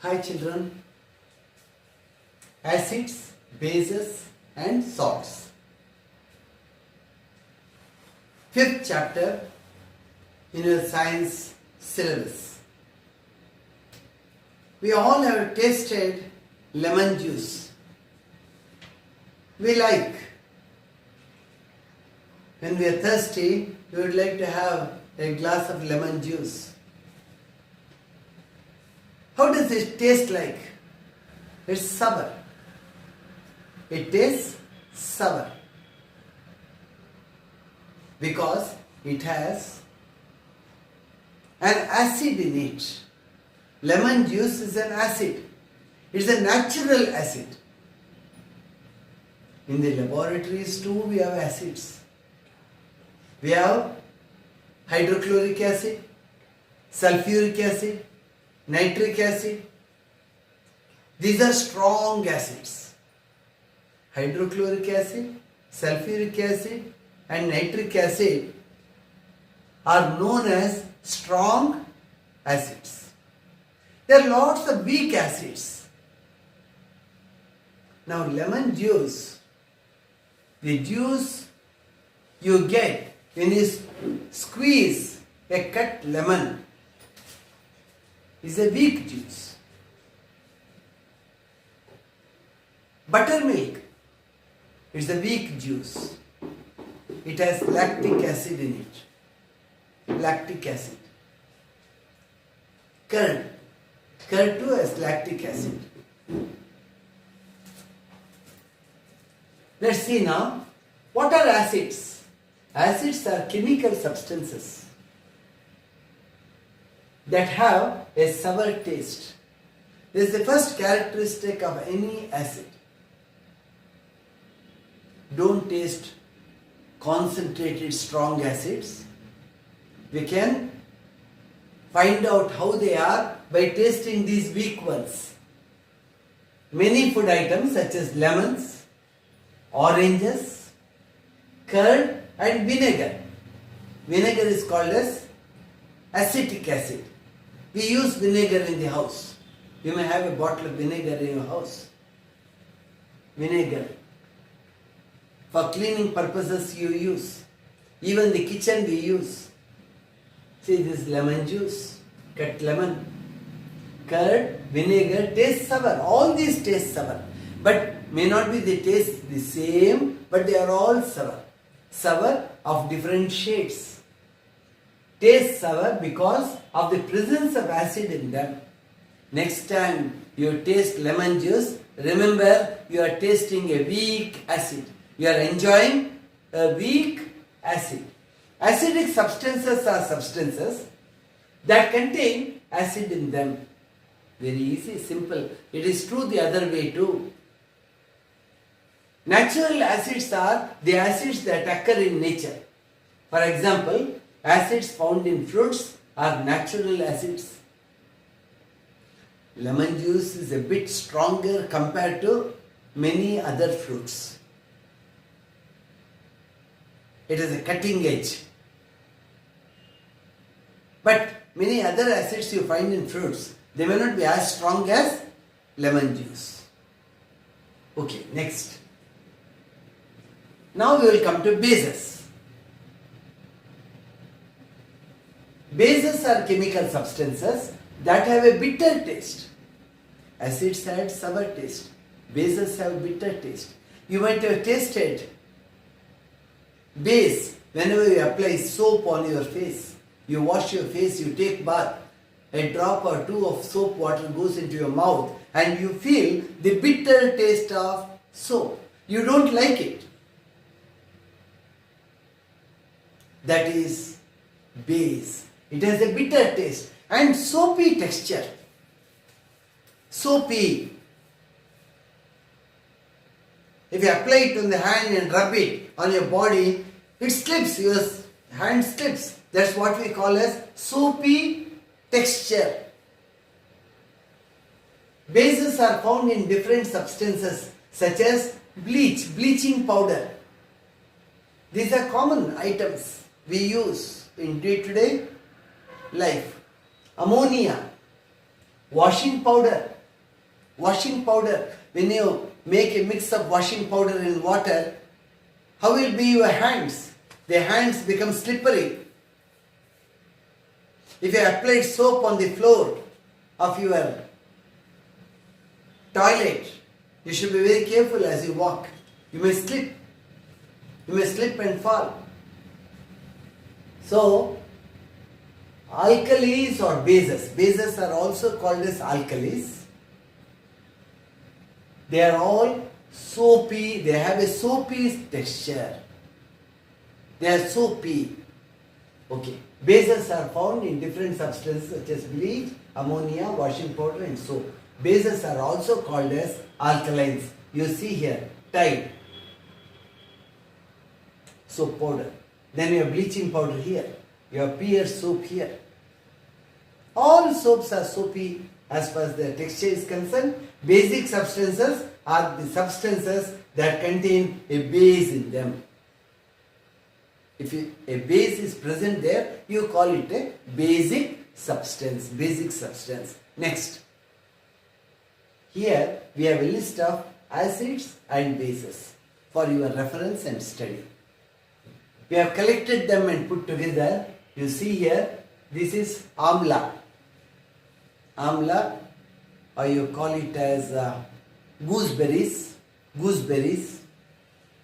Hi children, acids, bases and salts. Fifth chapter in your science syllabus. We all have tasted lemon juice. We like. When we are thirsty, we would like to have a glass of lemon juice. How does it taste like? It's sour. It tastes sour because it has an acid in it. Lemon juice is an acid. It's a natural acid. In the laboratories too we have acids. We have hydrochloric acid, sulfuric acid, nitric acid. These are strong acids. Hydrochloric acid, sulfuric acid and nitric acid are known as strong acids. There are lots of weak acids. Now lemon juice, the juice you get when you squeeze a cut lemon is a weak juice. Buttermilk is a weak juice. It has lactic acid in it. Lactic acid. Curd too has lactic acid. Let's see now. What are acids? Acids are chemical substances that have a sour taste. This is the first characteristic of any acid. Don't taste concentrated strong acids. We can find out how they are by tasting these weak ones. Many food items such as lemons, oranges, curd and vinegar. Vinegar is called as acetic acid. We use vinegar in the house. You may have a bottle of vinegar in your house. Vinegar. For cleaning purposes you use. Even the kitchen we use. See this lemon juice, cut lemon, curd, vinegar, taste sour. All these taste sour. But may not be the taste the same, but they are all sour. Sour of different shades. Taste sour because of the presence of acid in them. Next time you taste lemon juice, remember you are tasting a weak acid. You are enjoying a weak acid. Acidic substances are substances that contain acid in them. Very easy, simple. It is true the other way too. Natural acids are the acids that occur in nature. For example, acids found in fruits are natural acids. Lemon juice is a bit stronger compared to many other fruits. It is a cutting edge. But many other acids you find in fruits, they may not be as strong as lemon juice. Okay, next. Now we will come to bases. Bases are chemical substances that have a bitter taste. Acids have sour taste. Bases have bitter taste. You might have tasted base whenever you apply soap on your face. You wash your face, you take bath, a drop or two of soap water goes into your mouth and you feel the bitter taste of soap. You don't like it. That is base. It has a bitter taste and soapy texture. Soapy. If you apply it on the hand and rub it on your body, it slips, your hand slips. That's what we call as soapy texture. Bases are found in different substances such as bleach, bleaching powder. These are common items we use in day-to-day life. Ammonia, Washing powder. Washing powder. When you make a mix of washing powder in water, how will be your hands? The hands become slippery. If you apply soap on the floor of your toilet, you should be very careful as you walk. You may slip. You may slip and fall. So, alkalis or bases. Bases are also called as alkalis. They are all soapy. They have a soapy texture. They are soapy. Okay. Bases are found in different substances such as bleach, ammonia, washing powder and soap. Bases are also called as alkalines. You see here, Tide, soap powder. Then you have bleaching powder here. You have Pierce soap here. All soaps are soapy as far as their texture is concerned. Basic substances are the substances that contain a base in them. If a base is present there, you call it a basic substance. Basic substance. Next. Here we have a list of acids and bases for your reference and study. We have collected them and put together. You see here, this is amla. Amla, or you call it as gooseberries. Gooseberries.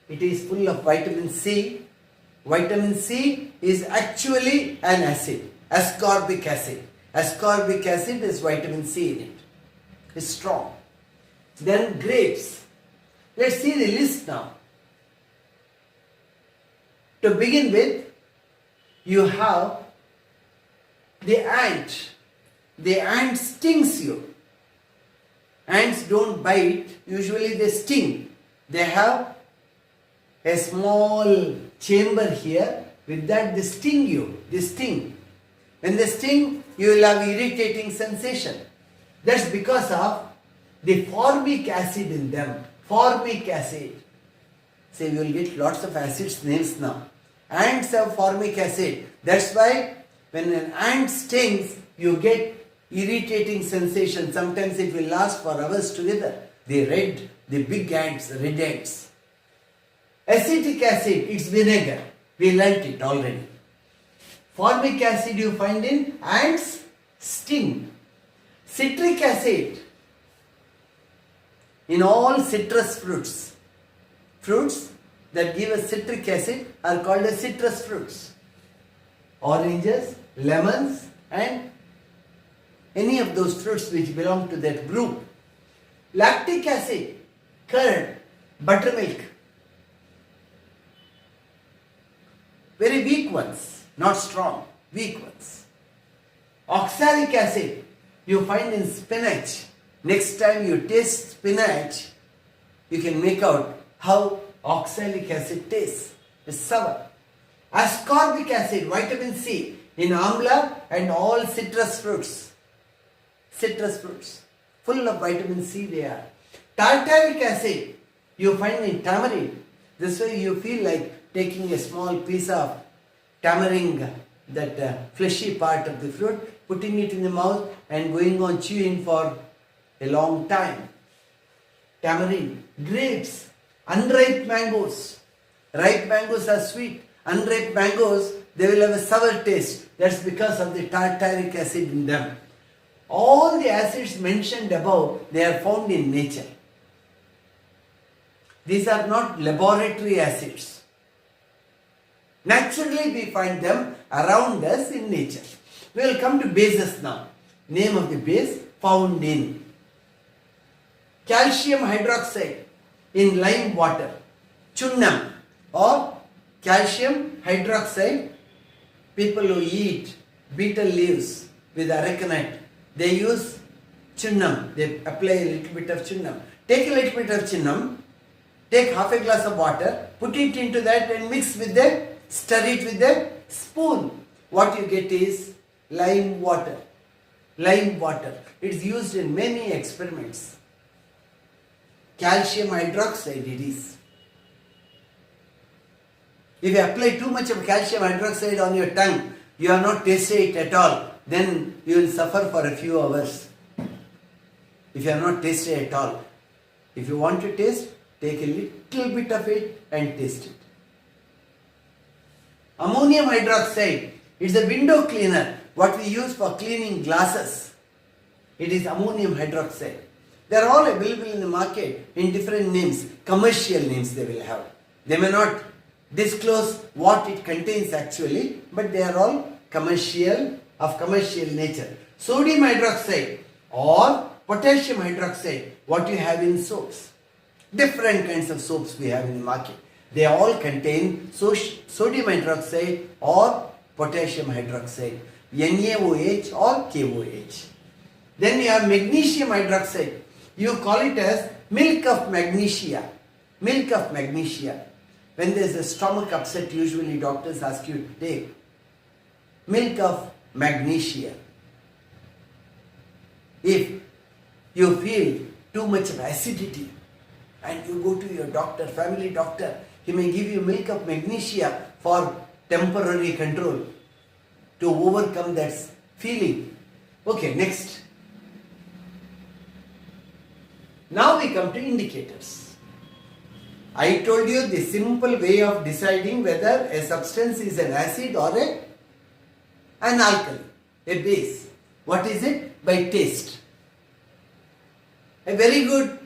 It is full of vitamin C. Vitamin C is actually an acid, ascorbic acid. Ascorbic acid is vitamin C in it. It's strong. Then grapes. Let's see the list now. To begin with, you have the ant. The ant stings you. Ants don't bite, usually they sting. They have a small chamber here, with that they sting you. They sting. When they sting, you will have irritating sensation. That's because of the formic acid in them. Formic acid. So you will get lots of acids names now. Ants have formic acid. That's why when an ant stings, you get irritating sensation. Sometimes it will last for hours together. The big ants, red ants. Acetic acid, it's vinegar. We learnt it already. Formic acid you find in ants' sting. Citric acid in all citrus fruits. Fruits that give us citric acid are called as citrus fruits. Oranges, lemons and any of those fruits which belong to that group. Lactic acid, curd, buttermilk. Very weak ones, not strong, weak ones. Oxalic acid you find in spinach. Next time you taste spinach, you can make out how oxalic acid tastes. It's sour. Ascorbic acid, vitamin C, in amla and all citrus fruits. Citrus fruits, full of vitamin C they are. Tartaric acid you find in tamarind. This way you feel like taking a small piece of tamarind, that fleshy part of the fruit, putting it in the mouth and going on chewing for a long time. Tamarind. Grapes, unripe mangoes. Ripe mangoes are sweet. Unripe mangoes, they will have a sour taste. That's because of the tartaric acid in them. All the acids mentioned above, they are found in nature. These are not laboratory acids. Naturally we find them around us in nature. We will come to bases now. Name of the base found in calcium hydroxide in lime water, chunnam or calcium hydroxide. People who eat betel leaves with arecanut, they use chunnam. They apply a little bit of chunnam. Take a little bit of chunnam, take half a glass of water, put it into that and mix with the, stir it with a spoon. What you get is lime water. Lime water. It's used in many experiments. Calcium hydroxide it is. If you apply too much of calcium hydroxide on your tongue, you are not tasting it at all, then you will suffer for a few hours. if you have not tasted at all. If you want to taste, take a little bit of it and taste it. Ammonium hydroxide, it's a window cleaner, what we use for cleaning glasses. It is ammonium hydroxide. They are all available in the market in different names, commercial names they will have. They may not disclose what it contains actually, but they are all commercial, of commercial nature. Sodium hydroxide or potassium hydroxide, what you have in soaps. Different kinds of soaps we have in the market. They all contain sodium hydroxide or potassium hydroxide, NaOH or KOH. Then you have magnesium hydroxide. You call it as milk of magnesia. Milk of magnesia. When there is a stomach upset, usually doctors ask you to take milk of magnesia. If you feel too much of acidity and you go to your doctor, family doctor, he may give you milk of magnesia for temporary control to overcome that feeling. Okay, next. Now we come to indicators. I told you the simple way of deciding whether a substance is an acid or an alkali, a base. What is it? By taste. A very good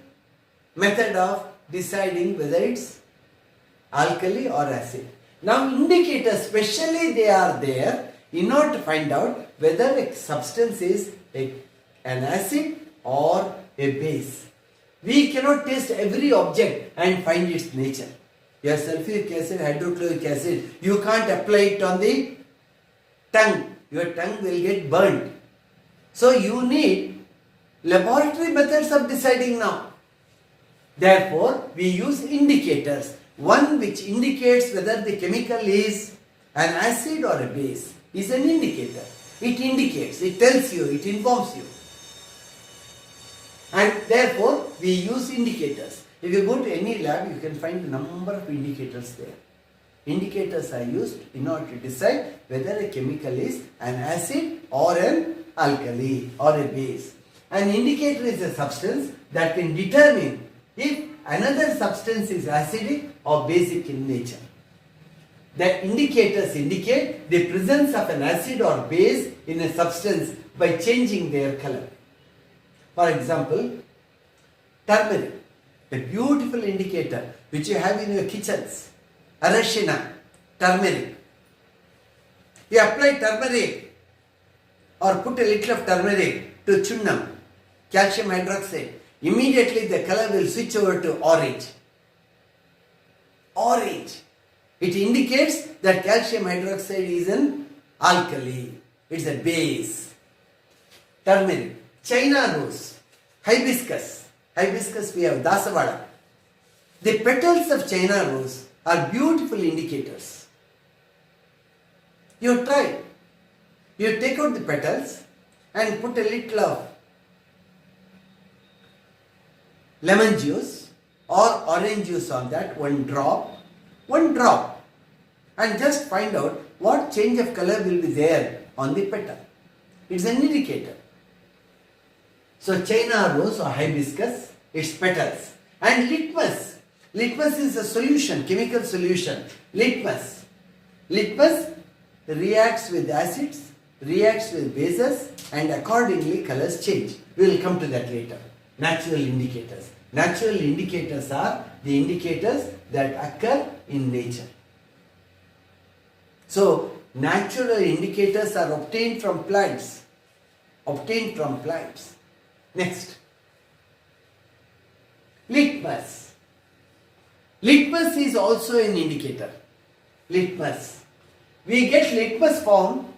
method of deciding whether it's alkali or acid. Now indicators, specially they are there in order to find out whether a substance is an acid or a base. We cannot taste every object and find its nature. Your sulfuric acid, hydrochloric acid, you can't apply it on the tongue. Your tongue will get burnt. So you need laboratory methods of deciding now. Therefore, we use indicators. One which indicates whether the chemical is an acid or a base is an indicator. It indicates, it tells you, it informs you. And therefore, we use indicators. If you go to any lab, you can find a number of indicators there. Indicators are used in order to decide whether a chemical is an acid or an alkali or a base. An indicator is a substance that can determine if another substance is acidic or basic in nature. The indicators indicate the presence of an acid or base in a substance by changing their color. For example, turmeric, a beautiful indicator which you have in your kitchens. Arashina, turmeric. You apply turmeric or put a little of turmeric to chunnam, calcium hydroxide. Immediately the color will switch over to orange. Orange. It indicates that calcium hydroxide is an alkali. It's a base. Turmeric. China rose. Hibiscus. Hibiscus we have dasavada. The petals of China rose are beautiful indicators. You try. You take out the petals and put a little of lemon juice or orange juice on that, one drop, and just find out what change of color will be there on the petal. It's an indicator. So China rose or hibiscus, its petals. And litmus. Litmus is a solution, chemical solution. Litmus. Litmus reacts with acids, reacts with bases, and accordingly colors change. We will come to that later. Natural indicators. Natural indicators are the indicators that occur in nature. So, natural indicators are obtained from plants. Next. Litmus. Litmus is also an indicator. Litmus. We get litmus from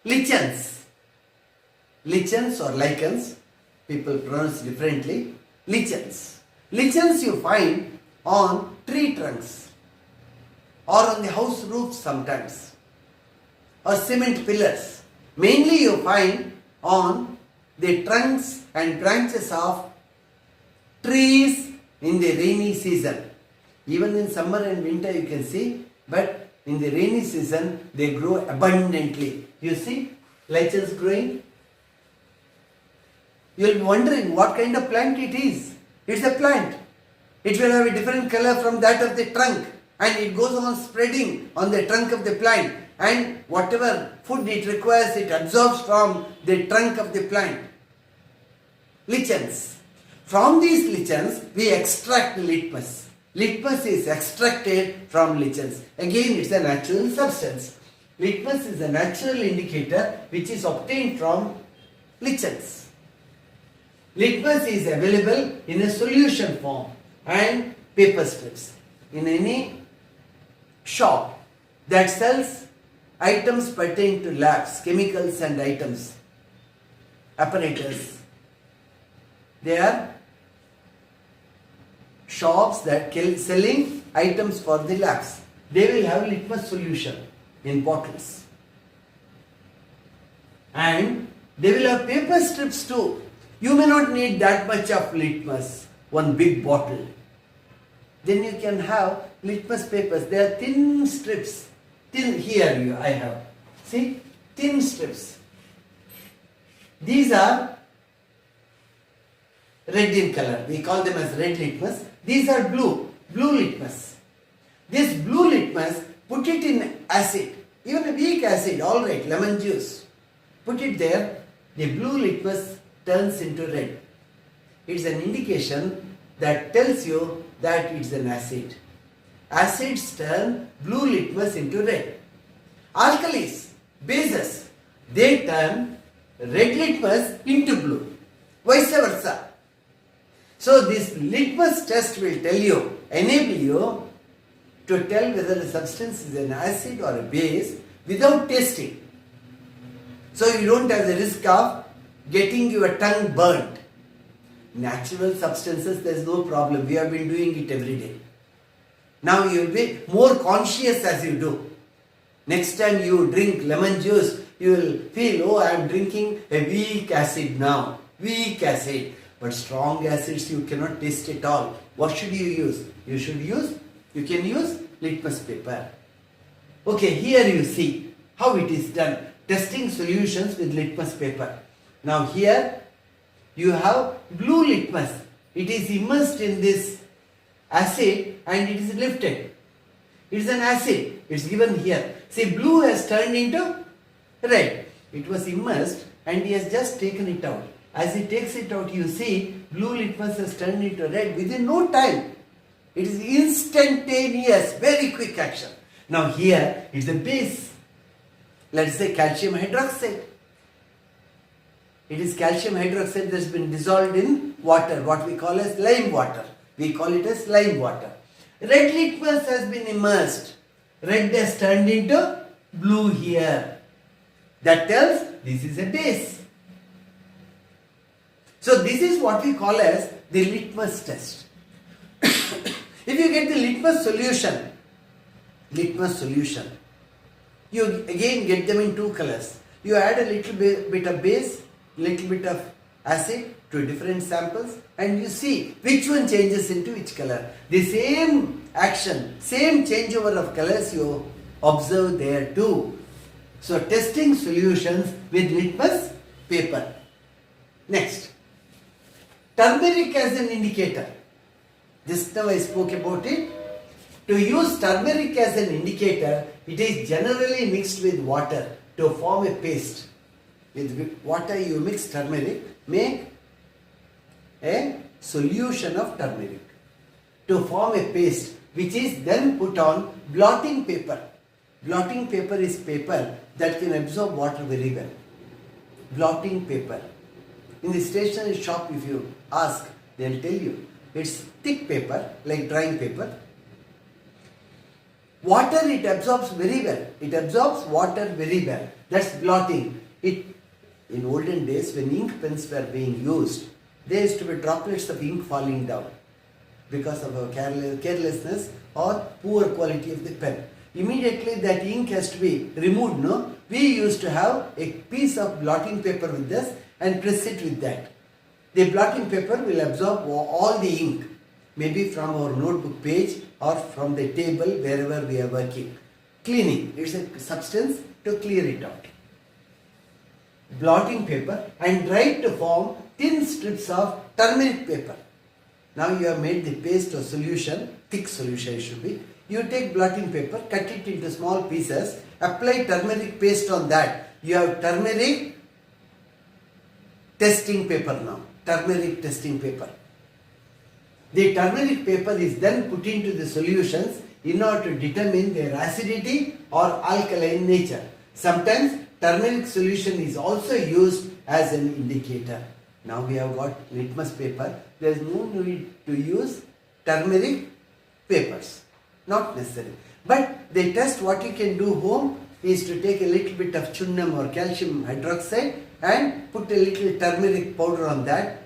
lichens. Lichens or lichens. People pronounce differently. Lichens. Lichens you find on tree trunks or on the house roofs sometimes or cement pillars. Mainly you find on the trunks and branches of trees in the rainy season. Even in summer and winter you can see, but in the rainy season they grow abundantly. You see lichens growing. You will be wondering what kind of plant it is. It's a plant. It will have a different color from that of the trunk, and it goes on spreading on the trunk of the plant, and whatever food it requires it absorbs from the trunk of the plant. Lichens. From these lichens we extract litmus. Litmus is extracted from lichens. Again, it's a natural substance. Litmus is a natural indicator which is obtained from lichens. Litmus is available in a solution form and paper strips in any shop that sells items pertaining to labs, chemicals and items, apparatus. They are shops that selling items for the labs. They will have litmus solution in bottles. And they will have paper strips too. You may not need that much of litmus, one big bottle. Then you can have litmus papers. They are thin strips. Thin, here I have. See, thin strips. These are red in color. We call them as red litmus. These are blue litmus. This blue litmus, put it in acid, even a weak acid, alright, lemon juice. Put it there, the blue litmus turns into red. It's an indication that tells you that it's an acid. Acids turn blue litmus into red. Alkalis, bases, they turn red litmus into blue. Vice versa. So this litmus test will tell you, enable you to tell whether a substance is an acid or a base without tasting. So you don't have the risk of getting your tongue burnt. Natural substances, there is no problem. We have been doing it every day. Now you will be more conscious as you do. Next time you drink lemon juice, you will feel, oh, I am drinking a weak acid now. Weak acid. But strong acids you cannot taste at all. What should you use? You can use litmus paper. Okay, here you see how it is done. Testing solutions with litmus paper. Now here you have blue litmus. It is immersed in this acid and it is lifted. It is an acid. It's given here. See, blue has turned into red. It was immersed and he has just taken it out. As he takes it out, you see blue litmus has turned into red within no time. It is instantaneous, very quick action. Now here is the base. Let's say calcium hydroxide. It is calcium hydroxide that has been dissolved in water, what we call as lime water. We call it as lime water. Red litmus has been immersed. Red has turned into blue here. That tells this is a base. So this is what we call as the litmus test. If you get the litmus solution, you again get them in two colors. You add a little bit of base, little bit of acid to different samples and you see which one changes into which color. The same action, same changeover of colors you observe there too. So testing solutions with litmus paper. Next. Turmeric as an indicator. Just now I spoke about it. To use turmeric as an indicator, it is generally mixed with water to form a paste. With water you mix turmeric, make a solution of turmeric to form a paste which is then put on blotting paper. Blotting paper is paper that can absorb water very well. Blotting paper. In the stationery shop, if you ask, they will tell you it's thick paper like drawing paper. Water it absorbs very well. It absorbs water very well. That's blotting. In olden days when ink pens were being used, there used to be droplets of ink falling down because of our carelessness or poor quality of the pen. Immediately that ink has to be removed, no? We used to have a piece of blotting paper with us and press it with that. The blotting paper will absorb all the ink, maybe from our notebook page or from the table wherever we are working. Cleaning, it's a substance to clear it out. Blotting paper and dry to form thin strips of turmeric paper. Now you have made the paste or solution, thick solution it should be. You take blotting paper, cut it into small pieces, apply turmeric paste on that. You have turmeric testing paper now. Turmeric testing paper. The turmeric paper is then put into the solutions in order to determine their acidity or alkaline nature. Sometimes turmeric solution is also used as an indicator. Now we have got litmus paper. There is no need to use turmeric papers. Not necessary. But they test what you can do home is to take a little bit of chunam or calcium hydroxide and put a little turmeric powder on that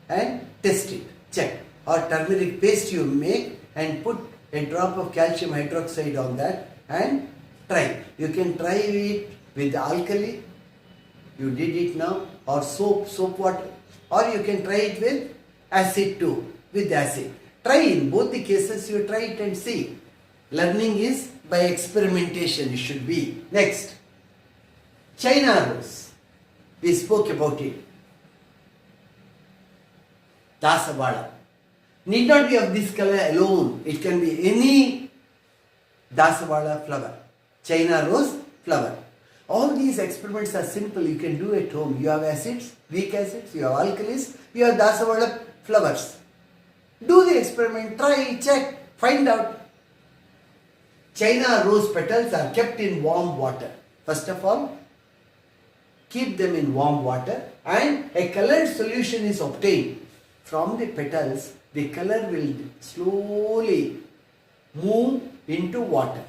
and test it. Check. Or turmeric paste you make and put a drop of calcium hydroxide on that and try. You can try it with alkali. You did it now. Or soap water. Or you can try it with acid too. With acid. Try in both the cases you try it and see. Learning is by experimentation it should be. Next. China rose. We spoke about it. Dasawala. Need not be of this color alone. It can be any Dasawala flower. China rose flower. All these experiments are simple. You can do at home. You have acids, weak acids, you have alkalis, you have Dasawala flowers. Do the experiment, try, check, find out. China rose petals are kept in warm water. First of all, keep them in warm water and a colored solution is obtained. From the petals, the color will slowly move into water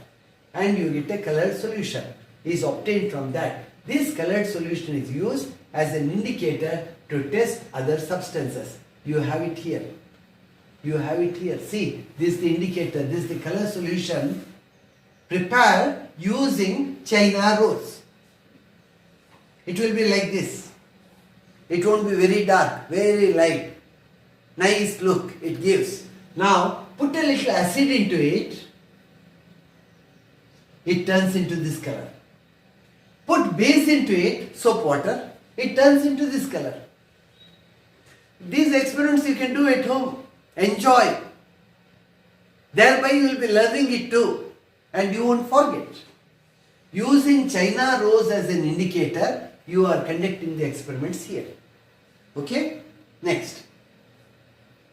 and you get a colored solution is obtained from that. This colored solution is used as an indicator to test other substances. You have it here. You have it here. See, this is the indicator. This is the color solution prepared using China rose. It will be like this. It won't be very dark, very light. Nice look it gives. Now, put a little acid into it. It turns into this color. Put base into it, soap water. It turns into this color. These experiments you can do at home. Enjoy. Thereby you will be learning it too. And you won't forget. Using China rose as an indicator, you are conducting the experiments here. Okay? Next.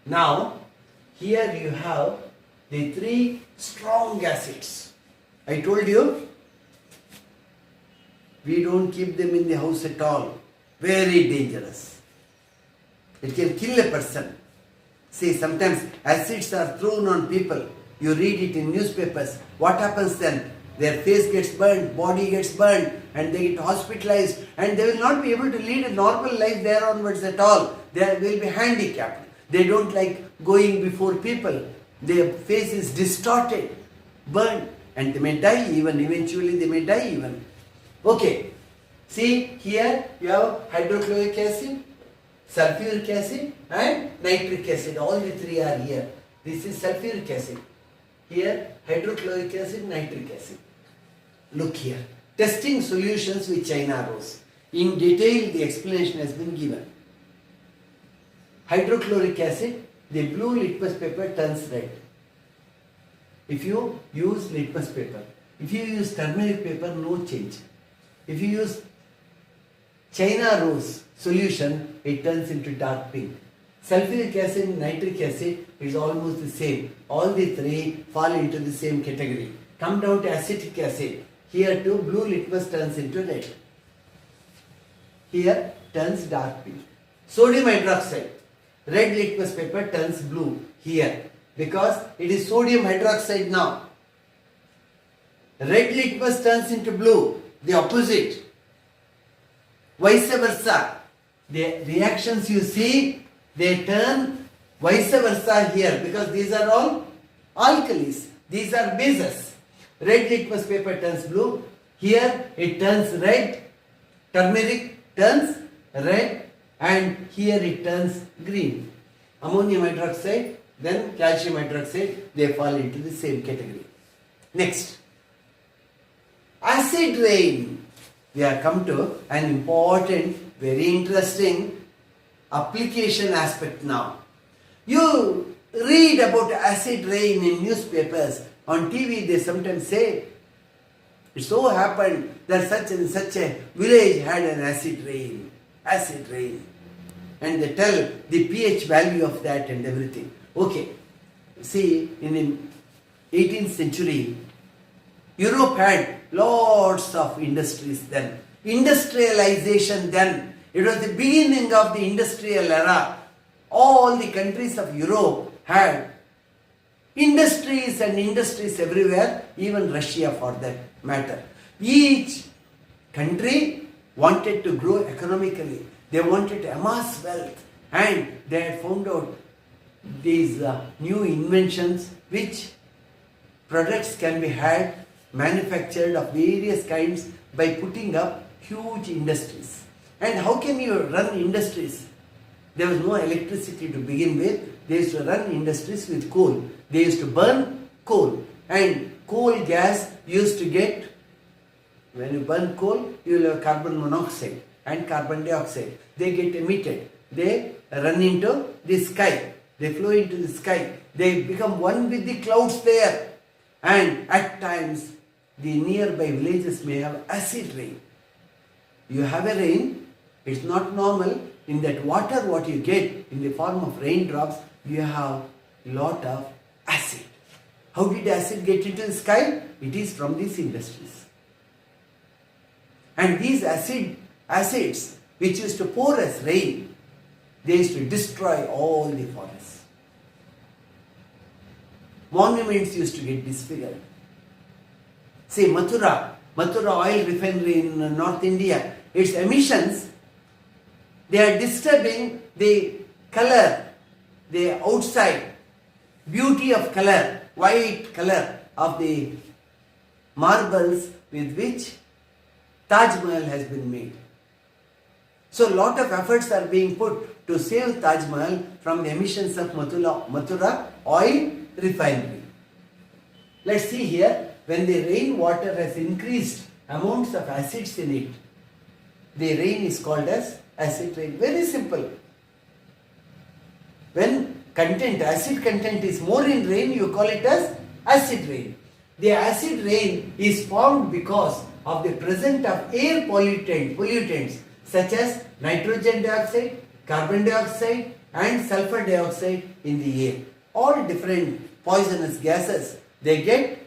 Now, here you have the three strong acids. I told you, we don't keep them in the house at all. Very dangerous. It can kill a person. See, sometimes acids are thrown on people. You read it in newspapers. What happens then? Their face gets burned, body gets burned, and they get hospitalized, and they will not be able to lead a normal life there onwards at all. They will be handicapped. They don't like going before people. Their face is distorted, burned, and they may die even. Eventually they may die even. Okay. See, here you have hydrochloric acid, sulfuric acid and nitric acid. All the three are here. This is sulfuric acid. Here hydrochloric acid, nitric acid. Look here. Testing solutions with China rose. In detail the explanation has been given. Hydrochloric acid, the blue litmus paper turns red. If you use litmus paper. If you use turmeric paper, no change. If you use China rose solution, it turns into dark pink. Sulfuric acid, nitric acid is almost the same. All the three fall into the same category. Come down to acetic acid. Here too, blue litmus turns into red. Here turns dark pink. Sodium hydroxide. Red litmus paper turns blue here because it is sodium hydroxide now. Red litmus turns into blue. The opposite. Vice versa. The reactions you see, they turn vice versa here because these are all alkalis. These are bases. Red litmus paper turns blue. Here it turns red. Turmeric turns red. And here it turns green. Ammonium hydroxide, then calcium hydroxide, they fall into the same category. Next. Acid rain. We have come to an important, very interesting application aspect now. You read about acid rain in newspapers. On TV they sometimes say, it so happened that such and such a village had an acid rain. Acid rain. And they tell the pH value of that and everything. Okay. See, in the 18th century, Europe had lots of industries then. Industrialization then. It was the beginning of the industrial era. All the countries of Europe had industries and industries everywhere, even Russia for that matter. Each country wanted to grow economically. They wanted to amass wealth, and they had found out these new inventions which products can be had, manufactured of various kinds by putting up huge industries. And how can you run industries? There was no electricity to begin with. They used to run industries with coal. They used to burn coal, and coal gas used to get, when you burn coal, you will have carbon monoxide and carbon dioxide. They get emitted. They run into the sky. They flow into the sky. They become one with the clouds there. And at times, the nearby villages may have acid rain. You have a rain, it's not normal. In that water, what you get in the form of raindrops, you have lot of acid. How did acid get into the sky? It is from these industries. And these acids which used to pour as rain, they used to destroy all the forests. Monuments used to get disfigured. Say Mathura oil refinery in North India, its emissions, they are disturbing the color, the outside beauty of color, white color of the marbles with which Taj Mahal has been made. So a lot of efforts are being put to save Taj Mahal from the emissions of Mathura oil refinery. Let's see here, when the rainwater has increased amounts of acids in it, the rain is called as acid rain. Very simple. When acid content is more in rain, you call it as acid rain. The acid rain is formed because of the presence of air pollutants such as nitrogen dioxide, carbon dioxide and sulfur dioxide in the air. All different poisonous gases, they get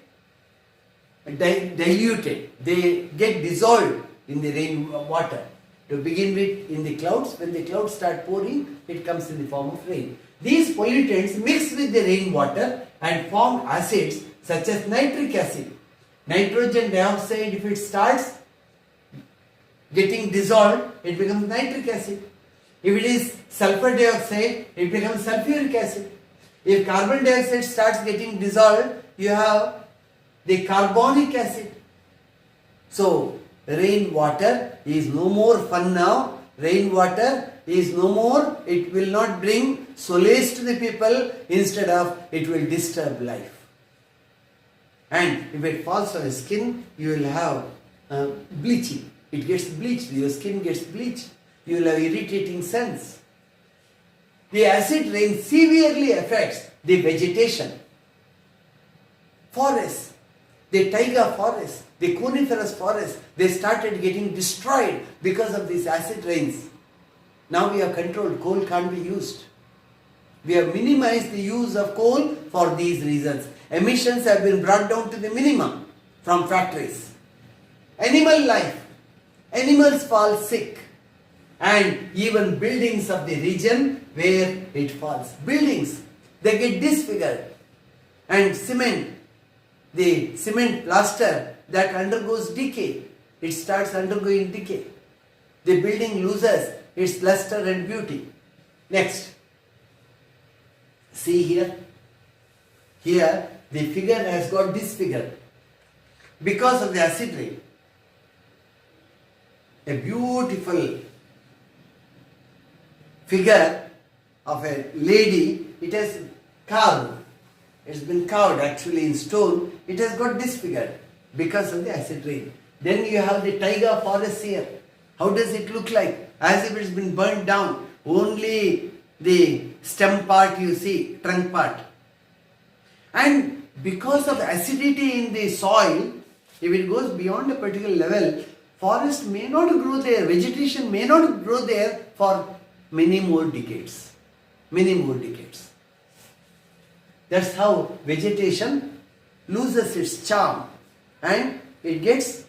diluted, they get dissolved in the rainwater. To begin with, in the clouds, when the clouds start pouring, it comes in the form of rain. These pollutants mix with the rainwater and form acids such as nitric acid. Nitrogen dioxide, if it starts getting dissolved, it becomes nitric acid. If it is sulfur dioxide, it becomes sulfuric acid. If carbon dioxide starts getting dissolved, you have the carbonic acid. So, rainwater is no more fun now. Rainwater is no more, it will not bring solace to the people, instead of it will disturb life. And if it falls on the skin, you will have bleaching. It gets bleached, your skin gets bleached. You will have irritating sense. The acid rain severely affects the vegetation. Forests, the taiga forests, the coniferous forests, they started getting destroyed because of these acid rains. Now we have controlled, coal can't be used. We have minimized the use of coal for these reasons. Emissions have been brought down to the minimum from factories. Animal life, animals fall sick, and even buildings of the region where it falls. Buildings, they get disfigured, and cement, the cement plaster that undergoes decay, it starts undergoing decay. The building loses its luster and beauty. Next, see here. Here the figure has got disfigured because of the acid rain. A beautiful figure of a lady, it has carved. It's been carved actually in stone. It has got disfigured because of the acid rain. Then you have the taiga forest here. How does it look like? As if it's been burnt down. only the stem part you see, trunk part. And because of acidity in the soil, if it goes beyond a particular level, forest may not grow there, vegetation may not grow there for many more decades. Many more decades. That's how vegetation loses its charm and it gets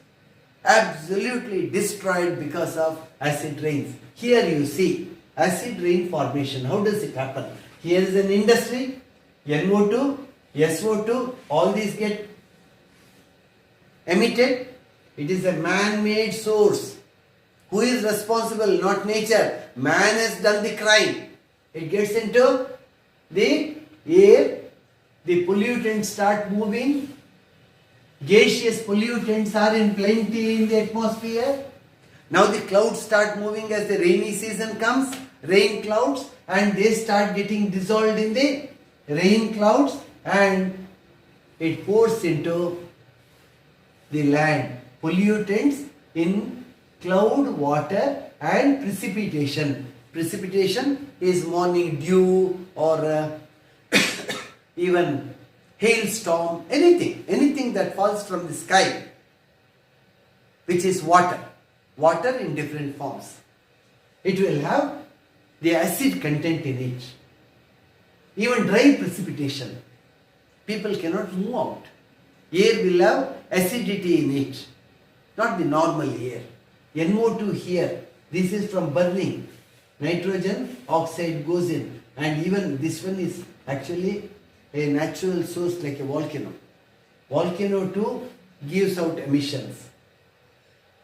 absolutely destroyed because of acid rains. Here you see acid rain formation. How does it happen? Here is an industry, NO2, SO2, all these get emitted. It is a man-made source. Who is responsible? Not nature. Man has done the crime. It gets into the air. The pollutants start moving. Gaseous pollutants are in plenty in the atmosphere. Now the clouds start moving as the rainy season comes. Rain clouds, and they start getting dissolved in the rain clouds, and it pours into the land. Pollutants in cloud, water and precipitation. Precipitation is morning dew or even hailstorm, anything that falls from the sky, which is water in different forms. It will have the acid content in it. Even dry precipitation, people cannot move out. Air will have acidity in it, not the normal air. NO2 here, this is from burning. Nitrogen oxide goes in, and even this one is actually a natural source like a volcano. Volcano too gives out emissions.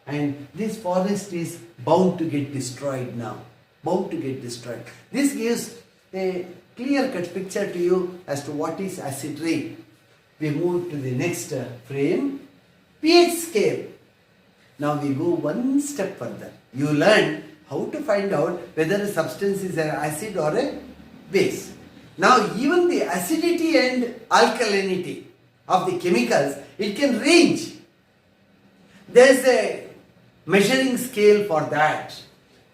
And this forest is bound to get destroyed now. Bound to get destroyed. This gives a clear-cut picture to you as to what is acid rain. We move to the next frame. pH scale. Now we go one step further. You learn how to find out whether a substance is an acid or a base. Now even the acidity and alkalinity of the chemicals, it can range. There is a measuring scale for that.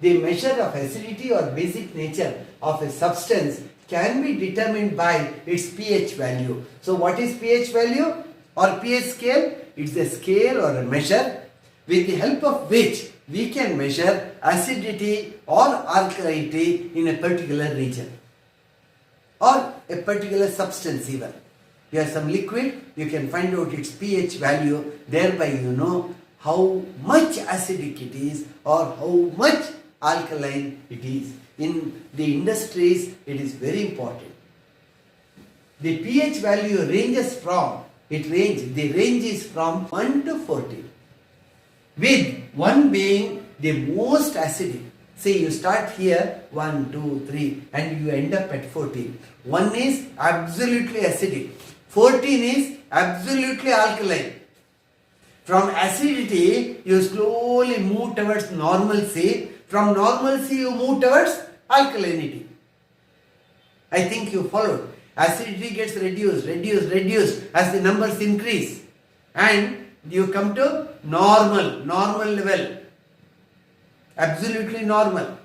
The measure of acidity or basic nature of a substance can be determined by its pH value. So what is pH value or pH scale? It's a scale or a measure with the help of which we can measure acidity or alkalinity in a particular region or a particular substance even. You have some liquid, you can find out its pH value, thereby you know how much acidic it is or how much alkaline it is. In the industries, it is very important. The pH value ranges from, the range is from 1 to 14, with 1 being the most acidic. See, you start here 1, 2, 3 and you end up at 14. 1 is absolutely acidic. 14 is absolutely alkaline. From acidity, you slowly move towards normalcy. From normalcy, you move towards alkalinity. I think you followed. Acidity gets reduced as the numbers increase. And you come to normal level. Absolutely normal.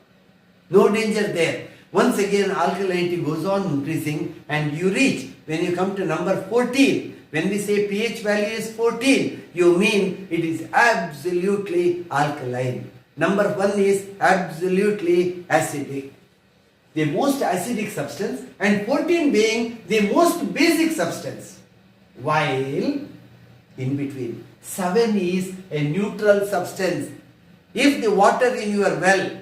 No danger there. Once again, alkalinity goes on increasing and you reach, when you come to number 14, when we say pH value is 14, you mean it is absolutely alkaline. Number 1 is absolutely acidic. The most acidic substance, and 14 being the most basic substance. While in between, 7 is a neutral substance. If the water in your well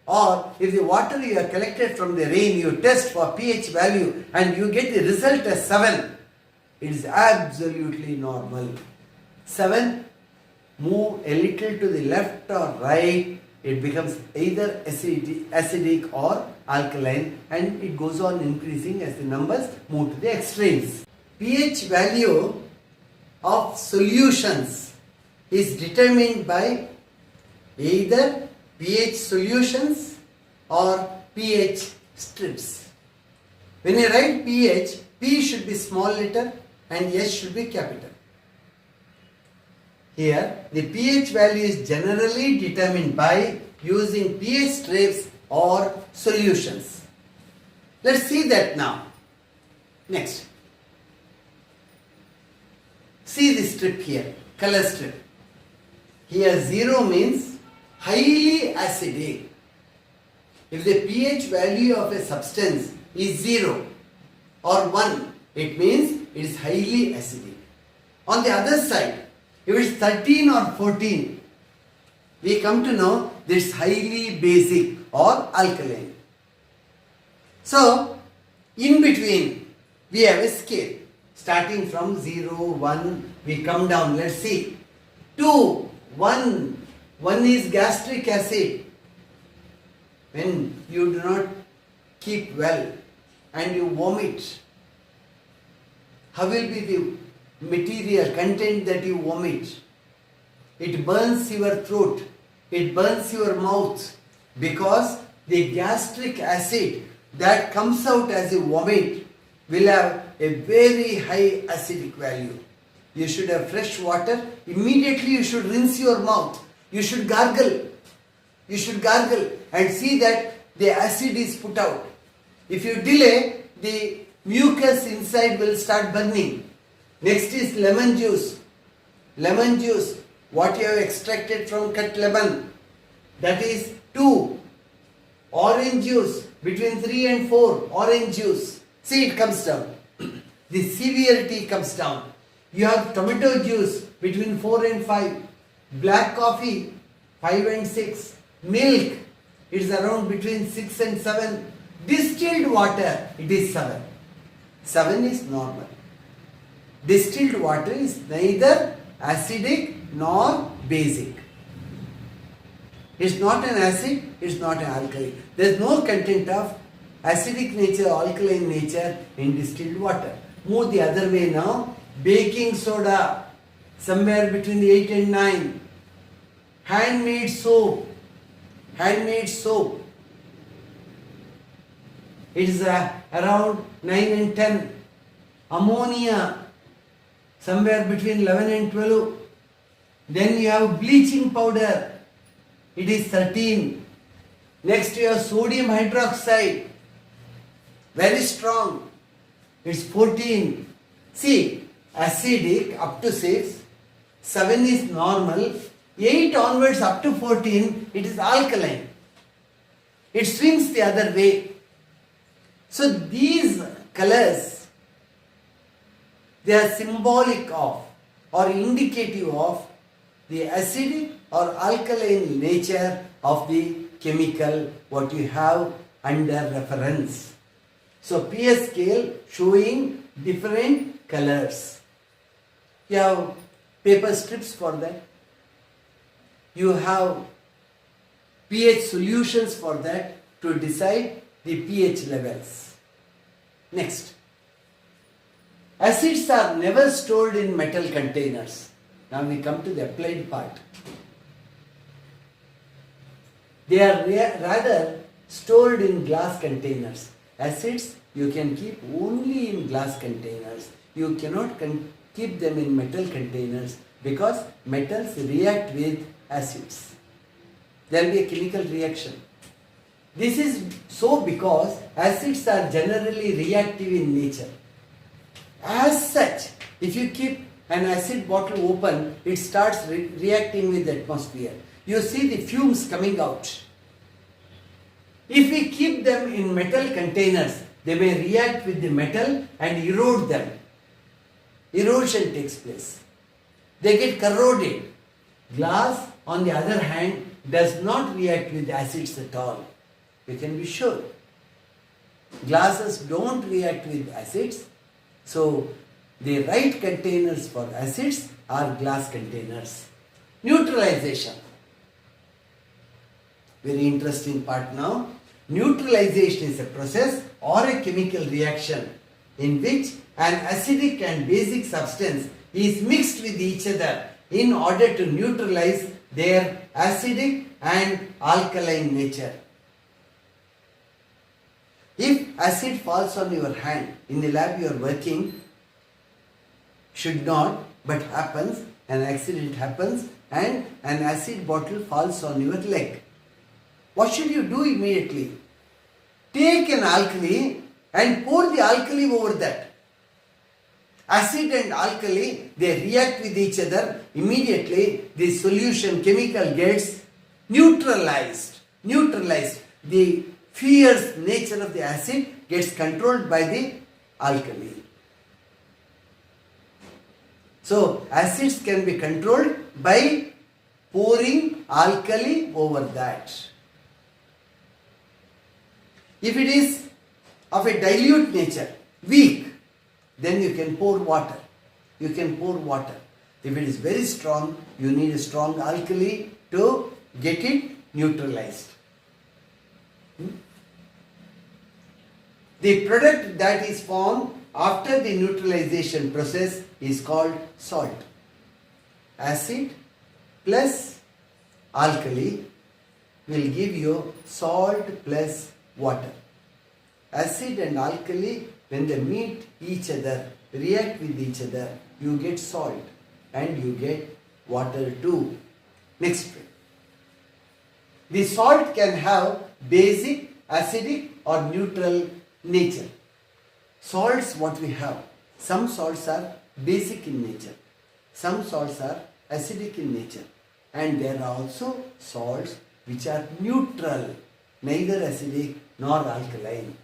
or if the water you have collected from the rain, you test for pH value and you get the result as 7, it is absolutely normal. 7, move a little to the left or right, it becomes either acidic or alkaline, and it goes on increasing as the numbers move to the extremes. pH value of solutions is determined by either pH solutions or pH strips. When you write pH, P should be small letter and S should be capital. Here, the pH value is generally determined by using pH strips or solutions. Let's see that now. Next. See this strip here, color strip. Here 0 means highly acidic. If the pH value of a substance is 0 or 1, it means it is highly acidic. On the other side, if it is 13 or 14, we come to know this is highly basic or alkaline. So, in between, we have a scale. Starting from 0, 1, we come down. Let's see. 2, 1. 1 is gastric acid. When you do not keep well and you vomit, how will be the material content that you vomit? It burns your throat, it burns your mouth, because the gastric acid that comes out as a vomit will have a very high acidic value. You should have fresh water. Immediately you should rinse your mouth. You should gargle. You should gargle and see that the acid is put out. If you delay, the mucus inside will start burning. Next is lemon juice. Lemon juice, what you have extracted from cut lemon, that is 2. Orange juice, between 3 and 4, orange juice. See, it comes down. The severity comes down. You have tomato juice between 4 and 5. Black coffee 5 and 6. Milk, it is around between 6 and 7. Distilled water, it is 7. 7 is normal. Distilled water is neither acidic nor basic. It's not an acid, it's not an alkali. There is no content of acidic nature or alkaline nature in distilled water. Move the other way now. Baking soda, somewhere between 8 and 9. Handmade soap. Handmade soap. It is around 9 and 10. Ammonia, somewhere between 11 and 12. Then you have bleaching powder. It is 13. Next you have sodium hydroxide. Very strong. It's 14. See, acidic up to 6. 7 is normal. 8 onwards up to 14, it is alkaline. It swings the other way. So these colors, they are symbolic of or indicative of the acidic or alkaline nature of the chemical what you have under reference. So pH scale showing different colors. You have paper strips for that. You have pH solutions for that to decide the pH levels. Next. Acids are never stored in metal containers. Now we come to the applied part. They are rather stored in glass containers. Acids you can keep only in glass containers. You cannot keep them in metal containers because metals react with acids. There will be a chemical reaction. This is so because acids are generally reactive in nature. As such, if you keep an acid bottle open, it starts reacting with the atmosphere. You see the fumes coming out. If we keep them in metal containers, they may react with the metal and erode them. Erosion takes place. They get corroded. Glass, on the other hand, does not react with acids at all. You can be sure. Glasses don't react with acids. So, the right containers for acids are glass containers. Neutralization. Very interesting part now. Neutralization is a process or a chemical reaction in which an acidic and basic substance is mixed with each other in order to neutralize their acidic and alkaline nature. If acid falls on your hand, in the lab you are working, should not, but happens, an accident happens and an acid bottle falls on your leg. What should you do immediately? Take an alkali and pour the alkali over that. Acid and alkali, they react with each other. Immediately, the solution chemical gets neutralized. The fierce nature of the acid gets controlled by the alkali. So, acids can be controlled by pouring alkali over that. If it is of a dilute nature, weak, then you can pour water. If it is very strong, you need a strong alkali to get it neutralized. The product that is formed after the neutralization process is called salt. Acid plus alkali will give you salt plus water. Acid and alkali, when they meet each other, react with each other, you get salt and you get water too. Next way. The salt can have basic, acidic or neutral nature. Salts what we have. Some salts are basic in nature. Some salts are acidic in nature. And there are also salts which are neutral, neither acidic nor alkaline.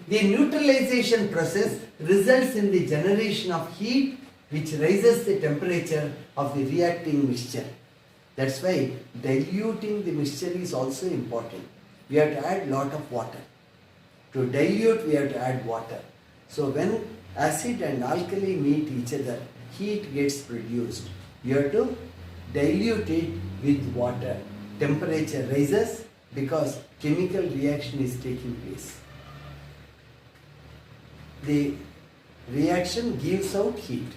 The neutralization process results in the generation of heat which raises the temperature of the reacting mixture. That's why diluting the mixture is also important. We have to add lot of water. To dilute, we have to add water. So when acid and alkali meet each other, heat gets produced. You have to dilute it with water. Temperature rises because chemical reaction is taking place. The reaction gives out heat.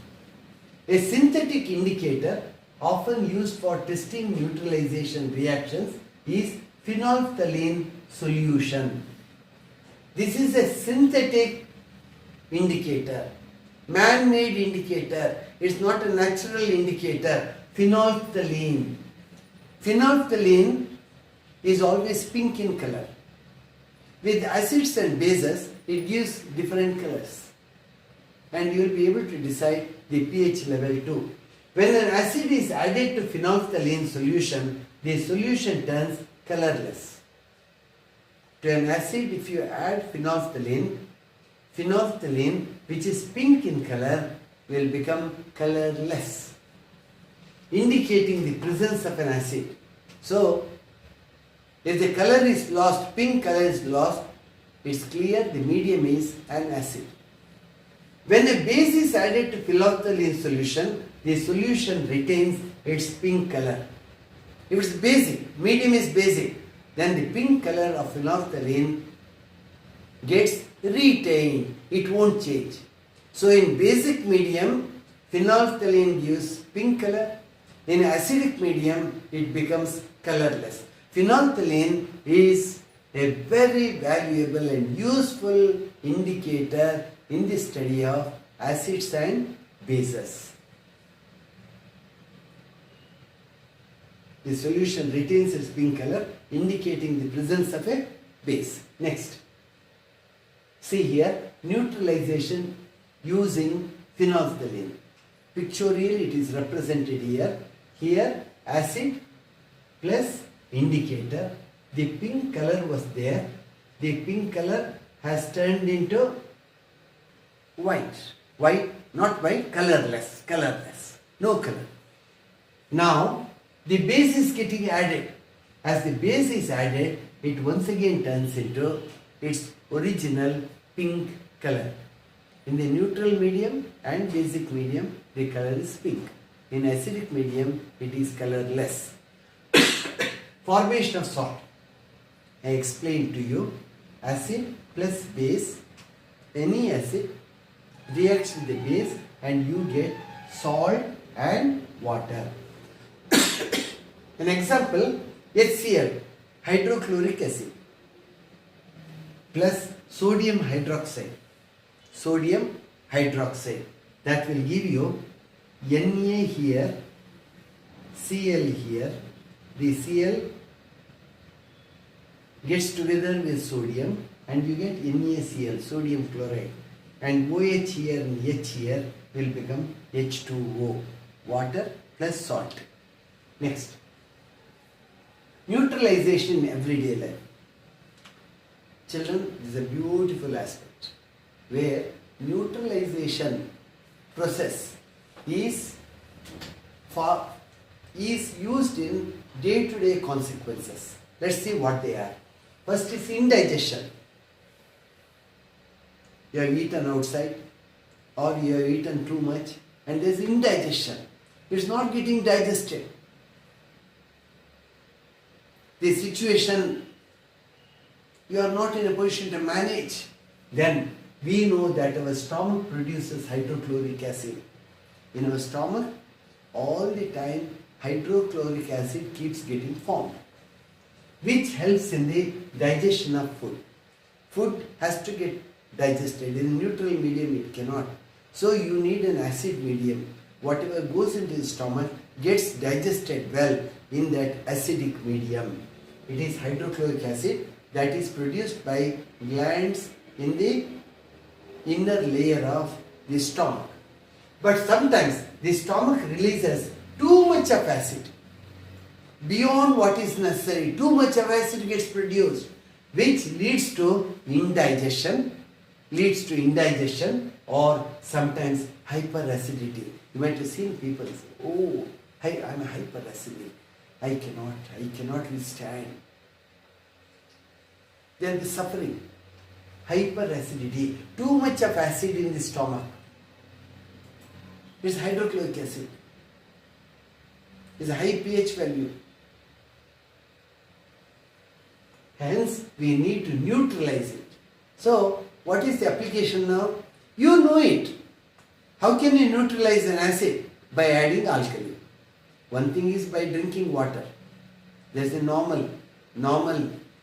A synthetic indicator often used for testing neutralization reactions is phenolphthalein solution. This is a synthetic indicator, man-made indicator. It's not a natural indicator. Phenolphthalein. Phenolphthalein is always pink in color. With acids and bases, it gives different colors. And you will be able to decide the pH level too. When an acid is added to phenolphthalein solution, the solution turns colorless. To an acid, if you add phenolphthalein which is pink in color will become colorless, indicating the presence of an acid. So, if the color is lost, pink color is lost, it's clear the medium is an acid. When a base is added to phenolphthalein solution, the solution retains its pink color. If it's basic, medium is basic, then the pink color of phenolphthalein gets retained. It won't change. So in basic medium, phenolphthalein gives pink color. In acidic medium, it becomes colorless. Phenolphthalein is a very valuable and useful indicator in the study of acids and bases. The solution retains its pink color, indicating the presence of a base. Next. See here, neutralization using phenolphthalein. Pictorially it is represented here. Here, acid plus indicator. The pink color was there. The pink color has turned into white. White, not white, colorless. No color. Now, the base is getting added. As the base is added, it once again turns into its original pink color. In the neutral medium and basic medium, the color is pink. In acidic medium, it is colorless. Formation of salt. I explained to you, acid plus base, any acid reacts with the base and you get salt and water. An example, HCl, hydrochloric acid, plus sodium hydroxide. Sodium hydroxide. That will give you Na here, Cl here. The Cl gets together with sodium and you get NaCl, sodium chloride. And OH here and H here will become H2O, water plus salt. Next, neutralization in everyday life. Children, this is a beautiful aspect where neutralization process is used in day-to-day consequences. Let's see what they are. First is indigestion. You have eaten outside or you have eaten too much and there is indigestion. It's not getting digested. The situation you are not in a position to manage. Then we know that our stomach produces hydrochloric acid. In our stomach, all the time hydrochloric acid keeps getting formed, which helps in the digestion of food. Food has to get digested. In neutral medium it cannot. So you need an acid medium. Whatever goes into the stomach gets digested well in that acidic medium. It is hydrochloric acid that is produced by glands in the inner layer of the stomach. But sometimes the stomach releases too much of acid. Beyond what is necessary, too much of acid gets produced, which leads to indigestion or sometimes hyperacidity. You might have seen people say, oh, I'm hyperacidic. I cannot withstand. They will be suffering. Hyperacidity, too much of acid in the stomach. It's hydrochloric acid. It's a high pH value. Hence, we need to neutralize it. So, what is the application now? You know it. How can you neutralize an acid? By adding alkali. One thing is by drinking water. There is a normal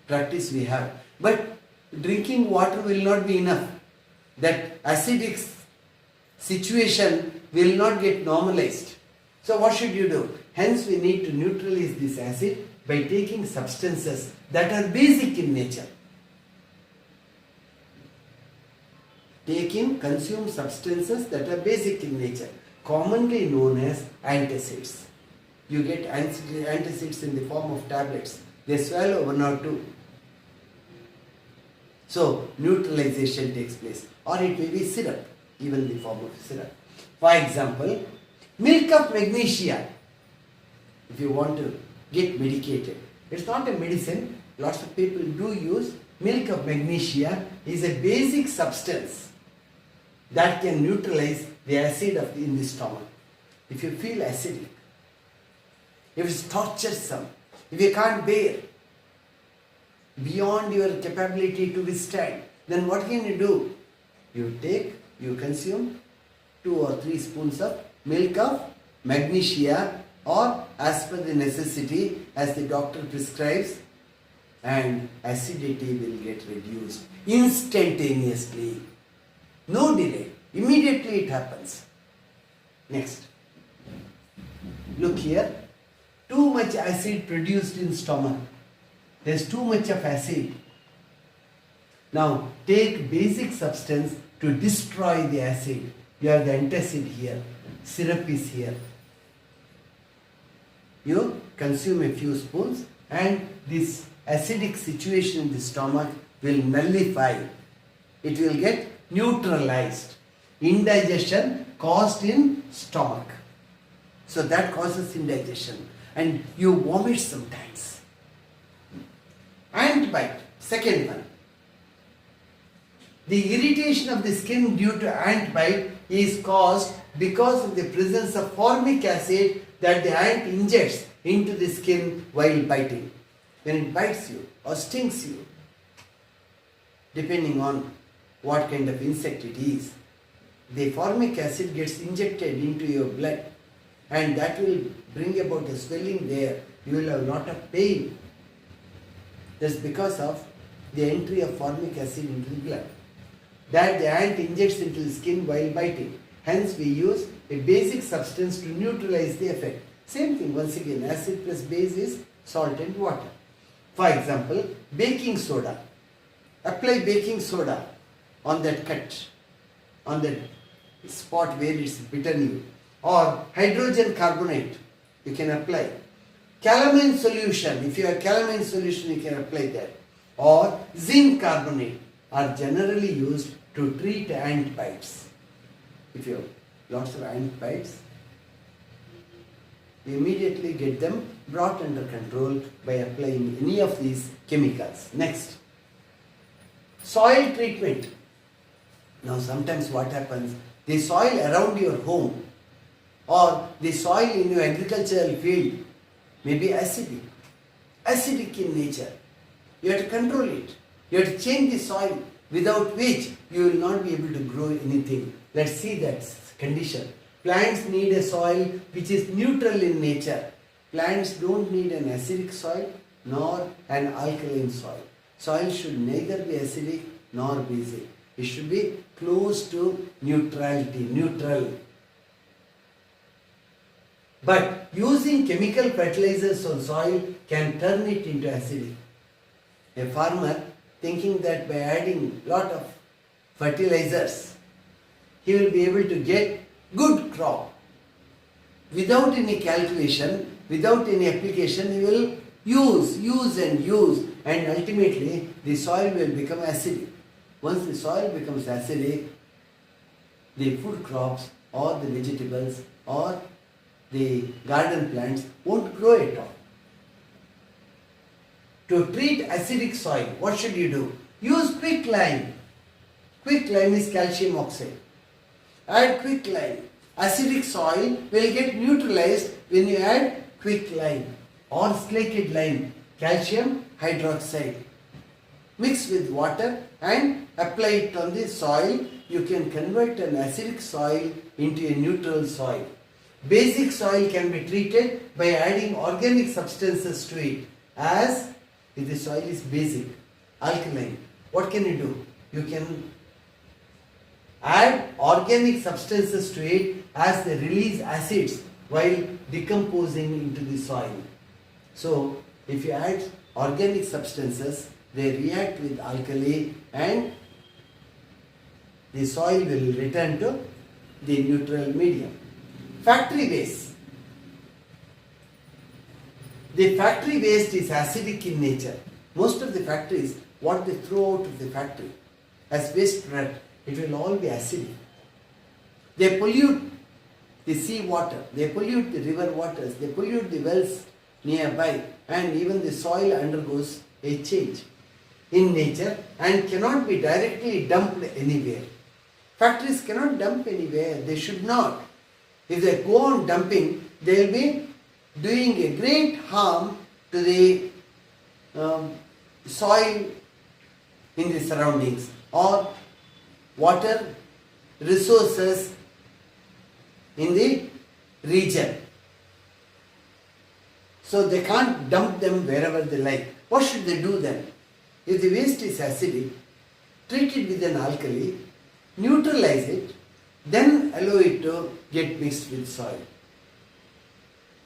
practice we have. But drinking water will not be enough. That acidic situation will not get normalized. So what should you do? Hence we need to neutralize this acid by taking substances that are basic in nature. Consume substances that are basic in nature, commonly known as antacids. You get antacids in the form of tablets. They swallow one or two. So neutralization takes place. Or it may be syrup, even the form of syrup. For example, milk of magnesia. If you want to get medicated, it's not a medicine. Lots of people do use milk of magnesia. Is a basic substance that can neutralize the acid in the stomach. If you feel acidic, if it's torturesome, if you can't bear beyond your capability to withstand, then what can you do? You consume 2 or 3 spoons of milk of magnesia, or as per the necessity as the doctor prescribes, and acidity will get reduced instantaneously. No delay. Immediately it happens. Next. Look here. Too much acid produced in stomach. There is too much of acid. Now take basic substance to destroy the acid. You have the antacid here. Syrup is here. You consume a few spoons and this acidic situation in the stomach will nullify. It will get neutralized. Indigestion caused in stomach. So that causes indigestion. And you vomit sometimes. Ant bite, second one. The irritation of the skin due to ant bite is caused because of the presence of formic acid that the ant injects into the skin while biting. When it bites you or stings you, depending on what kind of insect it is, the formic acid gets injected into your blood and that will bring about a swelling there. You will have a lot of pain. That's because of the entry of formic acid into the blood that the ant injects into the skin while biting. Hence we use a basic substance to neutralize the effect. Same thing, once again, acid plus base is salt and water. For example, baking soda. Apply baking soda on that cut, on that spot where it's bitten you. Or hydrogen carbonate, you can apply. Calamine solution, if you have calamine solution, you can apply that. Or zinc carbonate are generally used to treat ant bites. If you have lots of ant bites, you immediately get them brought under control by applying any of these chemicals. Next, soil treatment. Now sometimes what happens, the soil around your home or the soil in your agricultural field may be acidic in nature. You have to control it. You have to change the soil, without which you will not be able to grow anything. Let's see that condition. Plants need a soil which is neutral in nature. Plants don't need an acidic soil nor an alkaline soil. Soil should neither be acidic nor basic. It should be close to neutrality, neutral. But using chemical fertilizers on soil can turn it into acidic. A farmer thinking that by adding lot of fertilizers, he will be able to get good crop. Without any calculation, without any application, he will use and ultimately the soil will become acidic. Once the soil becomes acidic, the food crops or the vegetables or the garden plants won't grow at all. To treat acidic soil, what should you do? Use quicklime. Quicklime is calcium oxide. Add quicklime. Acidic soil will get neutralized when you add quicklime or slated lime, calcium hydroxide. Mix with water and apply it on the soil. You can convert an acidic soil into a neutral soil. Basic soil can be treated by adding organic substances to it. As if the soil is basic, alkaline, what can you do? You can add organic substances to it as they release acids while decomposing into the soil. So, if you add organic substances, they react with alkali and the soil will return to the neutral medium. Factory waste. The factory waste is acidic in nature. Most of the factories, what they throw out of the factory as waste product, it will all be acidic. They pollute the sea water, they pollute the river waters, they pollute the wells nearby, and even the soil undergoes a change in nature and cannot be directly dumped anywhere. Factories cannot dump anywhere, they should not. If they go on dumping, they will be doing a great harm to the soil in the surroundings or water resources in the region. So they can't dump them wherever they like. What should they do then? If the waste is acidic, treat it with an alkali, neutralize it, then allow it to get mixed with soil.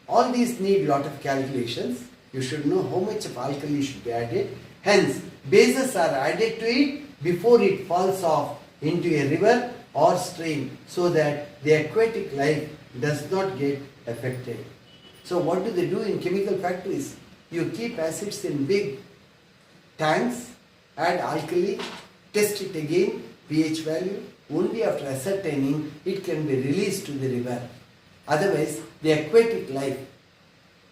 All these need lot of calculations. You should know how much of alkali should be added. Hence, bases are added to it before it falls off into a river or stream so that the aquatic life does not get affected. So what do they do in chemical factories? You keep acids in big tanks, add alkali, test it again, pH value. Only after ascertaining it can be released to the river. Otherwise, the aquatic life,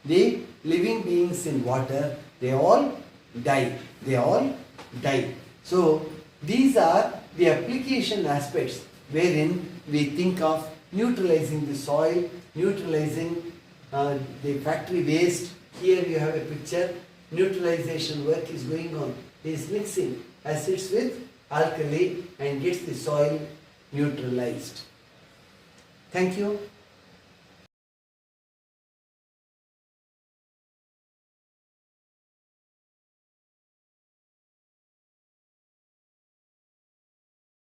the living beings in water, they all die. They all die. So, these are the application aspects wherein we think of neutralizing the soil, neutralizing the factory waste. Here you have a picture. Neutralization work is going on. He is mixing acids with alkali and gets the soil neutralized. Thank you.